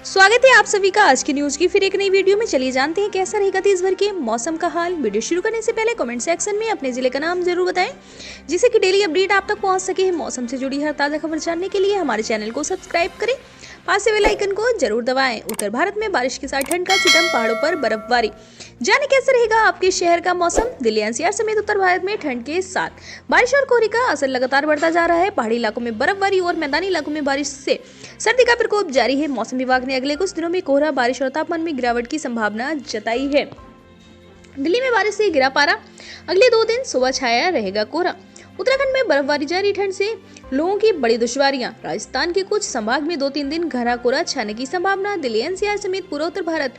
स्वागत है आप सभी का आज की न्यूज की फिर एक नई वीडियो में। चलिए जानते हैं कैसा रहेगा देश भर के मौसम का हाल। वीडियो शुरू करने से पहले कमेंट सेक्शन में अपने जिले का नाम जरूर बताएं, जिससे कि डेली अपडेट आप तक पहुंच सके। मौसम से जुड़ी हर ताजा खबर जानने के लिए हमारे चैनल को सब्सक्राइब करें, पास से बेल आइकन को जरूर दबाएं। उत्तर भारत में बारिश के साथ ठंड का सितम, पहाड़ों पर बर्फबारी। जाने कैसे रहेगा आपके शहर का मौसम। दिल्ली एनसीआर समेत उत्तर भारत में ठंड के साथ बारिश और कोहरे का असर लगातार बढ़ता जा रहा है। पहाड़ी इलाकों में बर्फबारी और मैदानी इलाकों में बारिश से सर्दी का प्रकोप जारी है। मौसम विभाग ने अगले कुछ दिनों में कोहरा, बारिश और तापमान में गिरावट की संभावना जताई है। दिल्ली में बारिश से गिरा पारा, अगले 2 दिन सुबह छाया रहेगा कोहरा। उत्तराखंड में बर्फबारी जारी, ठंड से लोगों की बड़ी दुश्वारियां। राजस्थान के कुछ संभाग में 2-3 दिन घना कोहरा छाने की संभावना। दिल्ली एनसीआर समेत पूरा उत्तर भारत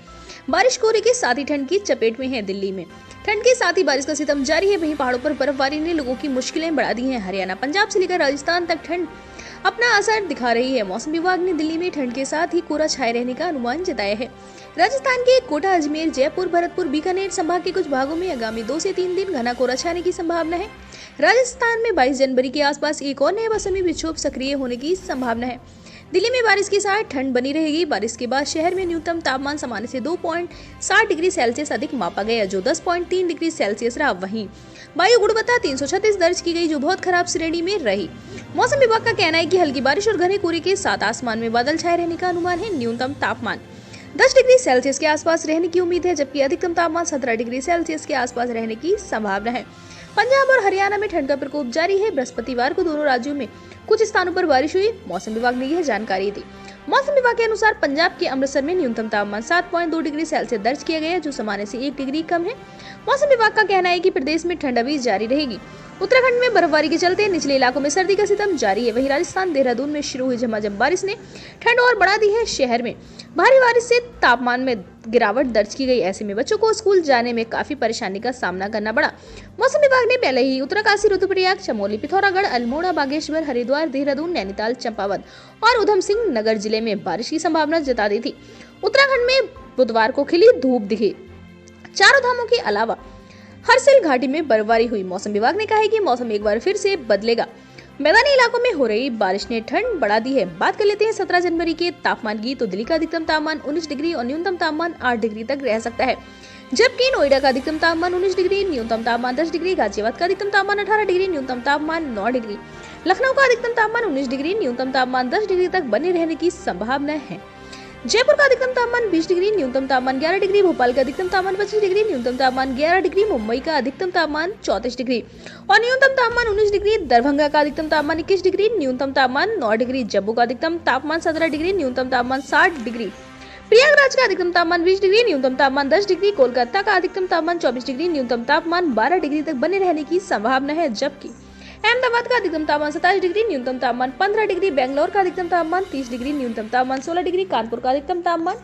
बारिश कोहरे के साथ ही ठंड की चपेट में है। दिल्ली में ठंड के साथ ही बारिश का सितम जारी है। वहीं पहाड़ों पर बर्फबारी ने लोगों की मुश्किलें बढ़ा दी हैं। हरियाणा, पंजाब से लेकर राजस्थान तक ठंड अपना असर दिखा रही है। मौसम विभाग ने दिल्ली में ठंड के साथ ही कोहरा छाए रहने का अनुमान जताया है। राजस्थान के कोटा, अजमेर, जयपुर, भरतपुर, बीकानेर संभाग के कुछ भागों में आगामी 2 से 3 दिन घना कोहरा छाने की संभावना है। राजस्थान में 22 जनवरी के आसपास एक और नया मौसमी विक्षोभ सक्रिय होने की संभावना है। दिल्ली में बारिश के साथ ठंड बनी रहेगी। बारिश के बाद शहर में न्यूनतम तापमान सामान्य से 2.7 डिग्री सेल्सियस अधिक मापा गया, जो 10.3 डिग्री सेल्सियस रहा। वहीं वायु गुणवत्ता 336 दर्ज की गई, जो बहुत खराब श्रेणी में रही। मौसम विभाग का कहना है कि हल्की बारिश और घने कोहरे के साथ आसमान में बादल छाए रहने का अनुमान है। न्यूनतम तापमान 10 डिग्री सेल्सियस के आसपास रहने की उम्मीद है, जबकि अधिकतम तापमान 17 डिग्री सेल्सियस के आसपास रहने की संभावना है। पंजाब और हरियाणा में ठंड का प्रकोप जारी है। बृहस्पतिवार को दोनों राज्यों में कुछ स्थानों पर बारिश हुई। मौसम विभाग ने यह जानकारी दी। मौसम विभाग के अनुसार पंजाब के अमृतसर में न्यूनतम तापमान 7.2 डिग्री सेल्सियस दर्ज किया गया, जो सामान्य से 1 डिग्री कम है। मौसम विभाग का कहना है कि प्रदेश में ठंड अभी जारी रहेगी। उत्तराखंड में बर्फबारी के चलते निचले इलाकों में सर्दी का सितम जारी है। वहीं राजस्थान, देहरादून में शुरू हुई झमाझम बारिश ने ठंड और बढ़ा दी है। शहर में भारी बारिश से तापमान में गिरावट दर्ज की गई। ऐसे में बच्चों को स्कूल जाने में काफी परेशानी का सामना करना पड़ा। मौसम विभाग ने पहले ही उत्तरकाशी, रुद्रप्रयाग, चमोली, पिथौरागढ़, अल्मोड़ा, बागेश्वर, हरिद्वार, देहरादून, नैनीताल, चंपावत और उधम सिंह नगर जिले में बारिश की संभावना जता दी थी। उत्तराखंड में बुधवार को खिली धूप दिखी। चारों धामों के अलावा हरसिल घाटी में बर्फबारी हुई। मौसम विभाग ने कहा है कि मौसम एक बार फिर से बदलेगा। मैदानी इलाकों में हो रही बारिश ने ठंड बढ़ा दी है। बात कर लेते हैं 17 जनवरी के तापमान की। तो दिल्ली का अधिकतम तापमान 19 डिग्री और न्यूनतम तापमान 8 डिग्री तक रह सकता है, जबकि नोएडा का अधिकतम तापमान 19 डिग्री, न्यूनतम तापमान 10 डिग्री, गाजियाबाद का अधिकतम तापमान 18 डिग्री, न्यूनतम तापमान 9 डिग्री, लखनऊ का अधिकतम तापमान 19 डिग्री, न्यूनतम तापमान 10 डिग्री तक बने रहने की संभावना है। जयपुर का अधिकतम तापमान 20 डिग्री, न्यूनतम तापमान 11 डिग्री, भोपाल का अधिकतम तापमान 25 डिग्री, न्यूनतम तापमान 11 डिग्री, मुंबई का अधिकतम तापमान 34 डिग्री और न्यूनतम तापमान 19 डिग्री, दरभंगा का अधिकतम तापमान 21 डिग्री, न्यूनतम तापमान 9 डिग्री, जम्मू का अधिकतम तापमान 17 डिग्री, न्यूनतम तापमान 60 डिग्री, प्रयागराज का अधिकतम तापमान 20 डिग्री, न्यूनतम तापमान 10 डिग्री, कोलकाता का अधिकतम तापमान 24 डिग्री, न्यूनतम तापमान 12 डिग्री तक बने रहने की संभावना है। जबकि अहमदाबाद का अधिकतम तापमान 27 डिग्री, न्यूनतम तापमान 15 डिग्री, बेंगलोर का अधिकतम तापमान 30 डिग्री, न्यूनतम तापमान 16 डिग्री, कानपुर का अधिकतम तापमान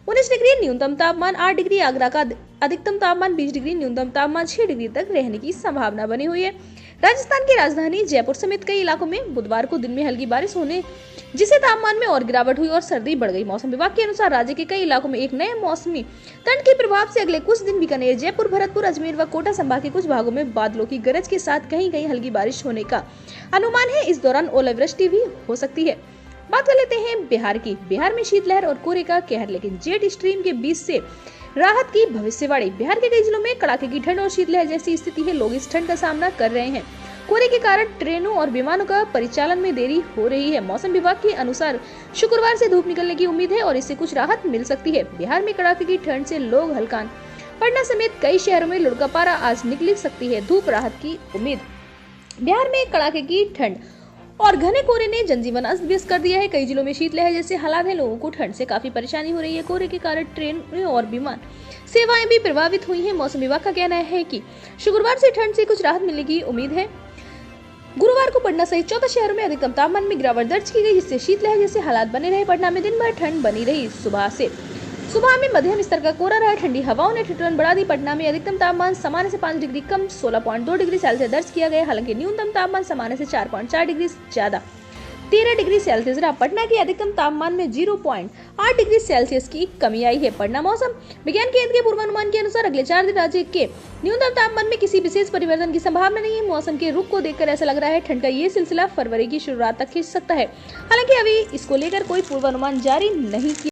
19 डिग्री, न्यूनतम तापमान 8 डिग्री, आगरा का अधिकतम तापमान 20 डिग्री, न्यूनतम तापमान 6 डिग्री तक रहने की संभावना बनी हुई है। राजस्थान की राजधानी जयपुर समेत कई इलाकों में बुधवार को दिन में हल्की बारिश होने जिससे तापमान में और गिरावट हुई और सर्दी बढ़ गई। मौसम विभाग के अनुसार राज्य के कई इलाकों में एक नए मौसमी ठंड के प्रभाव से अगले कुछ दिन बीकानेर, जयपुर, भरतपुर, अजमेर व कोटा संभाग के कुछ भागों में बादलों की गरज के साथ कहीं कहीं हल्की बारिश होने का अनुमान है। इस दौरान ओलावृष्टि भी हो सकती है। बात कर लेते हैं बिहार की। बिहार में शीतलहर और कोहरे का कहर, लेकिन जेट स्ट्रीम के बीच से राहत की भविष्यवाणी। बिहार के कई जिलों में कड़ाके की ठंड और शीतलहर जैसी स्थिति है। लोग इस ठंड का सामना कर रहे हैं। कोहरे के कारण ट्रेनों और विमानों का परिचालन में देरी हो रही है। मौसम विभाग के अनुसार शुक्रवार से धूप निकलने की उम्मीद है और इससे कुछ राहत मिल सकती है। बिहार में कड़ाके की ठंड से लोग हल्कान, पटना समेत कई शहरों में लुढ़का पारा आज निकल सकती है। धूप राहत की उम्मीद। बिहार में कड़ाके की ठंड और घने कोहरे ने जनजीवन अस्त व्यस्त कर दिया है। कई जिलों में शीतलहर जैसे हालात हैं। लोगों को ठंड से काफी परेशानी हो रही है। कोहरे के कारण ट्रेन और विमान सेवाएं भी प्रभावित हुई हैं। मौसम विभाग का कहना है कि शुक्रवार से ठंड से कुछ राहत मिलने की उम्मीद है। गुरुवार को पटना सहित 14 शहरों में अधिकतम तापमान में गिरावट दर्ज की गई, जिससे शीतलहर जैसे हालात बने रहे। पटना में दिन भर ठंड बनी रही। सुबह में मध्यम स्तर का कोहरा रहा। ठंडी हवाओं ने ठिठुरन बढ़ा दी। पटना में अधिकतम तापमान सामान्य से 5 डिग्री कम 16.2 डिग्री सेल्सियस दर्ज किया गया। हालांकि न्यूनतम तापमान सामान्य से 4.4 डिग्री ज्यादा 13 डिग्री सेल्सियस रहा। पटना के अधिकतम तापमान में 0.8 डिग्री सेल्सियस की कमी आई है। पटना मौसम विज्ञान केंद्र के पूर्वानुमान के अनुसार अगले 4 दिन राज्य के न्यूनतम तापमान में किसी विशेष परिवर्तन की संभावना नहीं है। मौसम के रुख को देखकर ऐसा लग रहा है ठंड का ये सिलसिला फरवरी की शुरुआत तक खिंच सकता है। हालांकि अभी इसको लेकर कोई पूर्वानुमान जारी नहीं किया